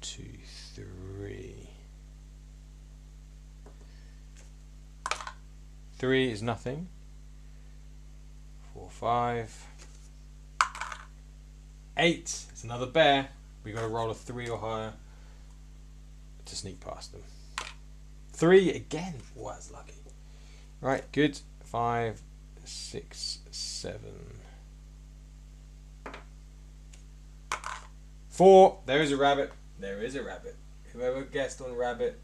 2, 3. 3 is nothing. 4, 5. 8. It's another bear. We got to roll a 3 or higher to sneak past them. 3 again. Wow, that's lucky. Right, good. 5, 6, 7. 4. There is a rabbit. There is a rabbit. Whoever guessed on rabbit,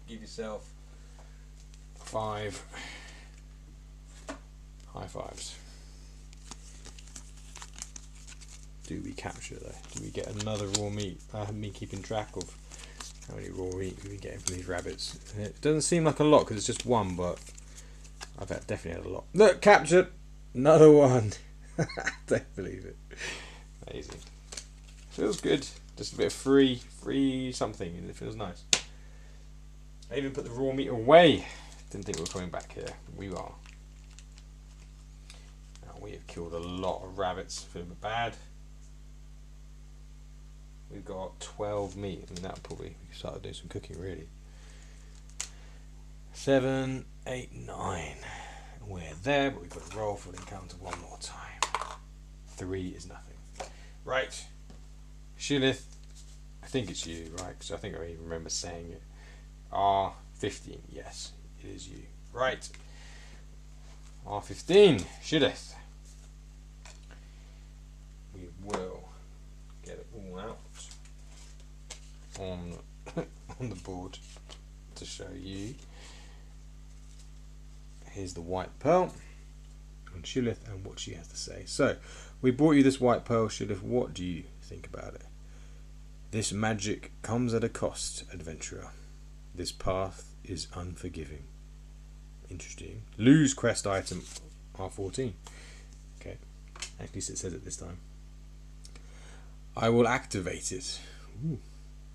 give yourself 5 high fives. Do we capture though? Do we get another raw meat? I haven't been keeping track of how many raw meat we get from these rabbits. It doesn't seem like a lot because it's just 1, but I've definitely had a lot. Look, captured! Another 1. Don't believe it. Amazing. Feels good. Just a bit of free something, and it feels nice. I even put the raw meat away. Didn't think we were coming back here. We are. Now we have killed a lot of rabbits. Feeling bad. We've got 12 meat. I mean, that probably we started doing some cooking really. 7, 8, 9. We're there, but we've got to roll for the encounter 1 more time. 3 is nothing. Right. Shilleth, I think it's you, right? Because I think I even remember saying it. R15, yes, it is you. Right. R15, Shilleth. We will get it all out on on the board to show you. Here's the white pearl on Shilleth and what she has to say. So, we brought you this white pearl, Shilleth. What do you think about it? This magic comes at a cost, adventurer. This path is unforgiving. Interesting. Lose quest item R14. Okay. At least it says it this time. I will activate it. Ooh.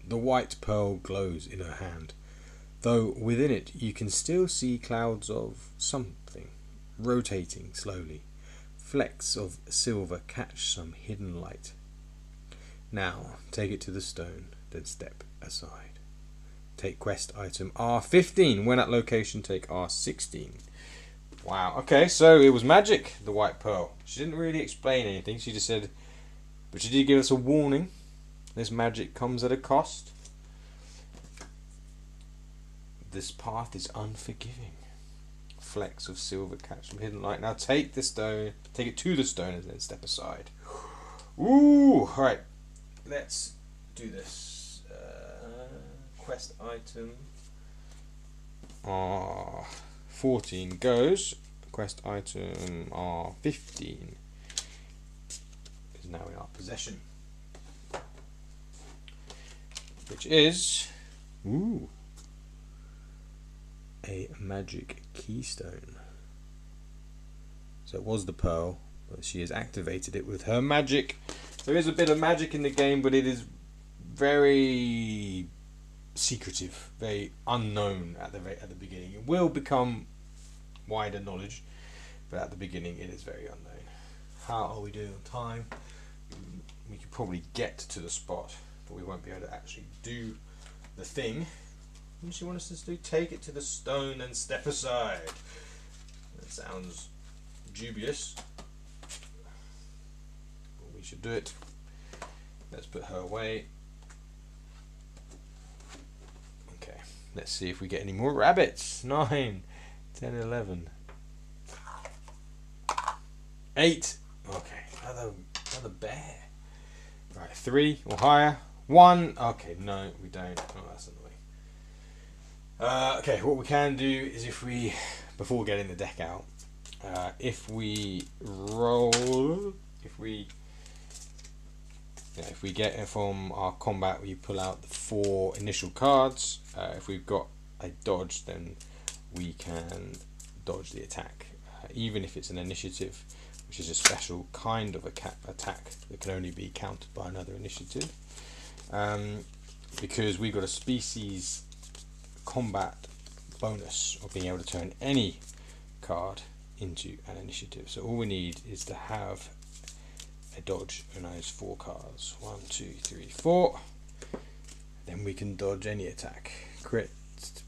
The white pearl glows in her hand, though within it you can still see clouds of something rotating slowly. Flecks of silver catch some hidden light. Now take it to the stone, then step aside. Take quest item R15. When at location, take R16. Wow. Okay, so it was magic, the white pearl. She didn't really explain anything. She just said, but she did give us a warning. This magic comes at a cost. This path is unforgiving. Flecks of silver catch some hidden light. Now take the stone, take it to the stone, and then step aside. Ooh, all right. Let's do this. Quest item R14 goes. Quest item R15 is now in our possession, which is a magic keystone. So it was the pearl, but she has activated it with her magic. There is a bit of magic in the game, but it is very secretive, very unknown at the beginning. It will become wider knowledge, but at the beginning it is very unknown. How are we doing on time? We could probably get to the spot, but we won't be able to actually do the thing. What does she want us to do? Take it to the stone and step aside. That sounds dubious. But we should do it. Let's put her away. Okay, let's see if we get any more rabbits. 9, 10, 11. 8. Okay, another bear. Right, 3 or higher. 1. Okay, no, we don't. Oh, that's annoying. Okay, what we can do is if we, before getting the deck out, if we roll, if we get it from our combat, we pull out the 4 initial cards. If we've got a dodge, then we can dodge the attack, even if it's an initiative, which is a special kind of attack that can only be countered by another initiative. Because we've got a species combat bonus of being able to turn any card into an initiative. So all we need is to have a dodge on those 4 cards. 1, 2, 3, 4. Then we can dodge any attack. Crit,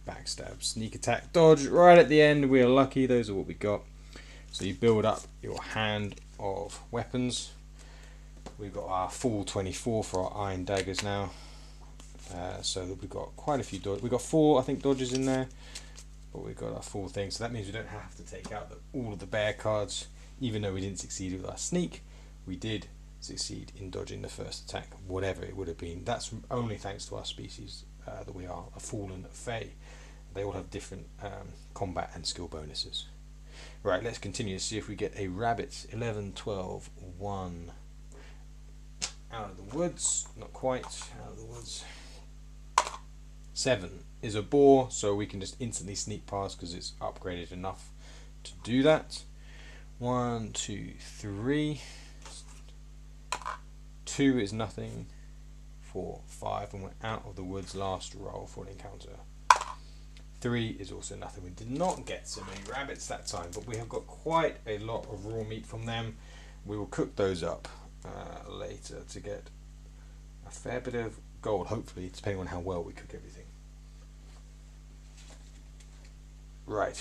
backstab, sneak attack, dodge. Right at the end, we are lucky. Those are what we got. So you build up your hand of weapons. We've got our full 24 for our iron daggers now. So we've got quite a few dodges. We've got 4, I think, dodges in there, but we've got our full thing. So that means we don't have to take out all of the bear cards. Even though we didn't succeed with our sneak, we did succeed in dodging the first attack, whatever it would have been. That's only thanks to our species that we are a fallen fae. They all have different combat and skill bonuses. Right, let's continue to see if we get a rabbit. 11, 12, 1. Out of the woods. Not quite out of the woods. 7 is a boar, so we can just instantly sneak past because it's upgraded enough to do that. 1, 2, 3. 2 is nothing. 4, 5, and we're out of the woods. Last roll for an encounter. 3 is also nothing. We did not get so many rabbits that time, but we have got quite a lot of raw meat from them. We will cook those up later to get a fair bit of gold, hopefully, depending on how well we cook everything. Right,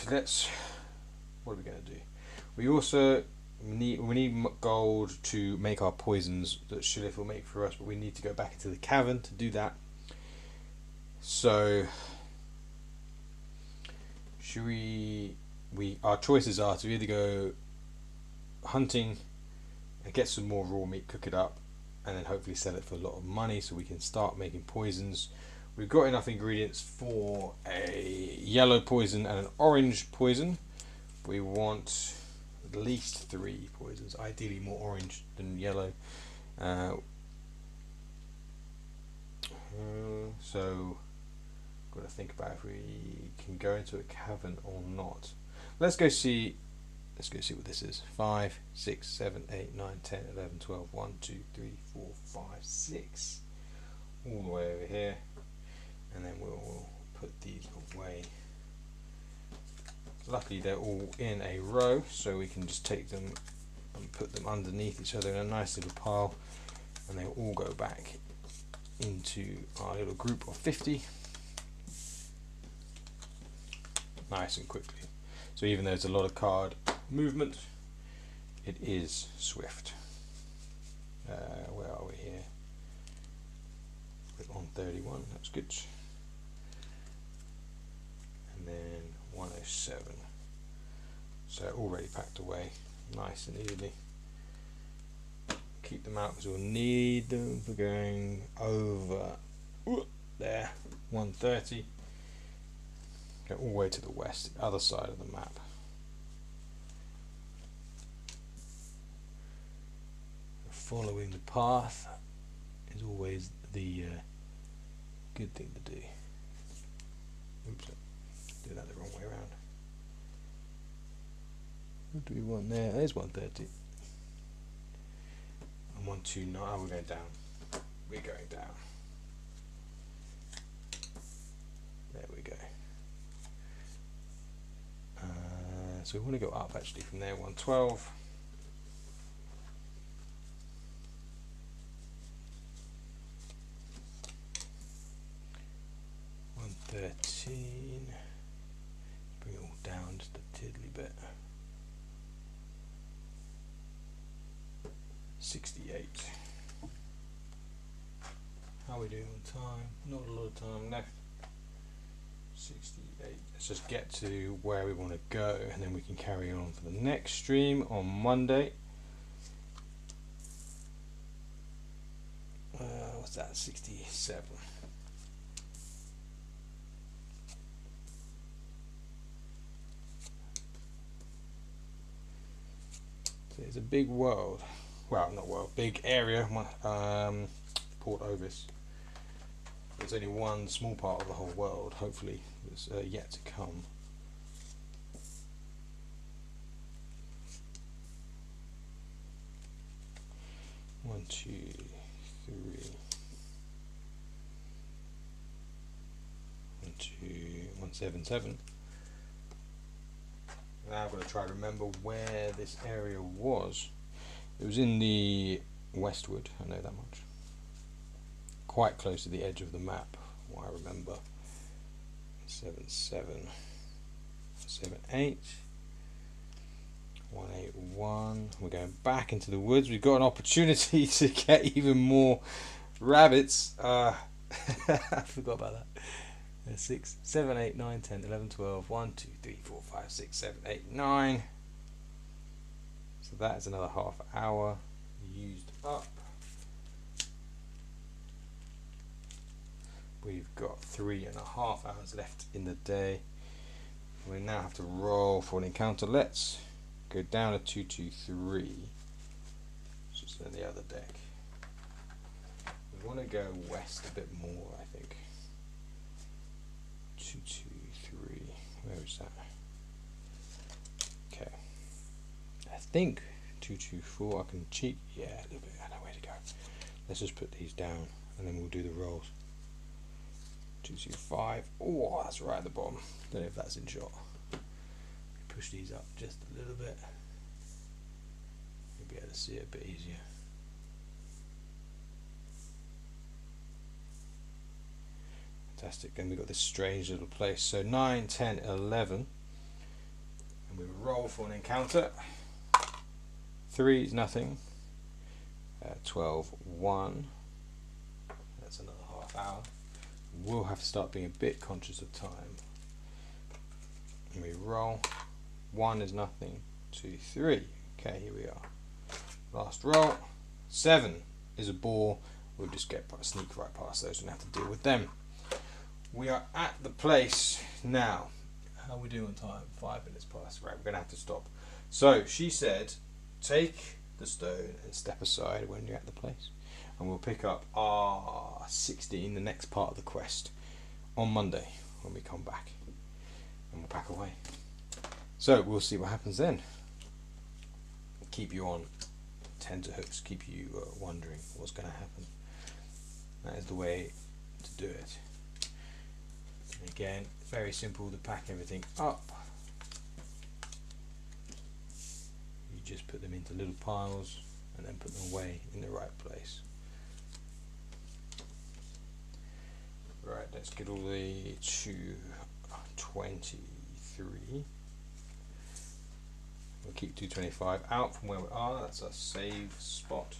what are we going to do? We also need gold to make our poisons that Shillith will make for us, but we need to go back into the cavern to do that. So should our choices are to either go hunting and get some more raw meat, cook it up, and then hopefully sell it for a lot of money so we can start making poisons. We've got enough ingredients for a yellow poison and an orange poison. We want at least 3 poisons, ideally more orange than yellow. So, got to think about if we can go into a cavern or not. Let's go see. Let's go see what this is. 5, 6, 7, 8, 9, 10, 11, 12, 1, 2, 3, 4, 5, 6. All the way over here. And then we'll put these away. Luckily they're all in a row, so we can just take them and put them underneath each other in a nice little pile, and they'll all go back into our little group of 50 nice and quickly. So even though there's a lot of card movement, it is swift. Where are we here? We're on 31, that's good. And then 107. So already packed away nice and easily. Keep them out because we'll need them for going over there. 130. Go all the way to the west, the other side of the map. Following the path is always the good thing to do. Oops, did that the wrong way around. What do we want there? There's 130. And 129. Oh, we're going down. We're going down. There we go. So we want to go up actually from there. 112. 113. Bring it all down just a tiddly bit. 68. How are we doing on time? Not a lot of time left. 68. Let's just get to where we want to go, and then we can carry on for the next stream on Monday. What's that? 67. So it's a big world. Well, not world, big area. Port Ovis. There's only one small part of the whole world, hopefully, that's yet to come. One, two, three. 1, 2, 177. Now I'm going to try to remember where this area was. It was in the westward, I know that much. Quite close to the edge of the map, what I remember. 7, 7, 7, 8, 1, 8, 1. We're going back into the woods. We've got an opportunity to get even more rabbits. I forgot about that. 6, 7, 8, 9, 10, 11, 12, 1, 2, 3, 4, 5, 6, 7, 8, 9. So that is another half hour used up. We've got 3.5 hours left in the day. We now have to roll for an encounter. Let's go down to 223. Just on the other deck. We want to go west a bit more, I think. 223. Where is that? Okay. I think 224. I can cheat. Yeah, a little bit. I know where to go. Let's just put these down and then we'll do the rolls. 225. Oh, that's right at the bottom. Don't know if that's in shot. Push these up just a little bit. You'll be able to see it a bit easier. Fantastic. And we've got this strange little place. So 9, 10, 11. And we roll for an encounter. 3 is nothing. 12, 1. That's another half hour. We'll have to start being a bit conscious of time. And we roll. 1 is nothing. 2, 3. Okay, here we are. Last roll. 7 is a ball. We'll just sneak right past those and have to deal with them. We are at the place now. How are we doing on time? 5 minutes past. Right, we're going to have to stop. So she said, take the stone and step aside when you're at the place. and we'll pick up our 16, the next part of the quest, on Monday when we come back, and we'll pack away. So we'll see what happens then. Keep you on tenterhooks, keep you wondering what's going to happen. That is the way to do it. And again, very simple to pack everything up. You just put them into little piles and then put them away in the right place. Right, let's get all the way to 23. We'll keep 225 out from where we are. That's our save spot.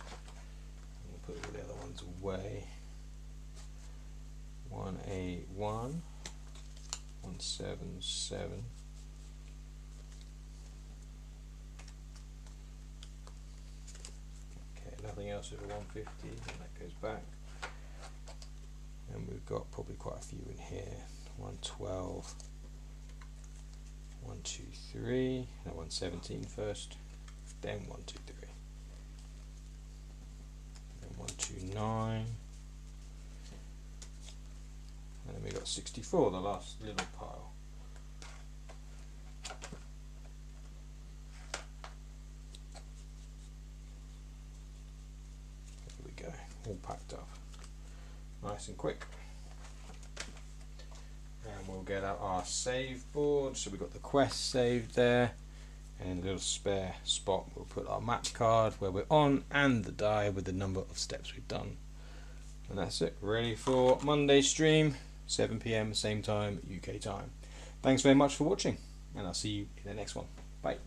We'll put all the other ones away. 181, 177. Okay, nothing else over 150, and that goes back. And we've got probably quite a few in here. 112. 123, no, 117 first, then 123, then 129, and then we got 64, the last little pile. There we go, all packed up, nice and quick. And we'll get out our save board. So we've got the quest saved there, and a little spare spot. We'll put our map card where we're on and the die with the number of steps we've done. And that's it. Ready for Monday stream, 7 PM, same time, UK time. Thanks very much for watching, and I'll see you in the next one. Bye.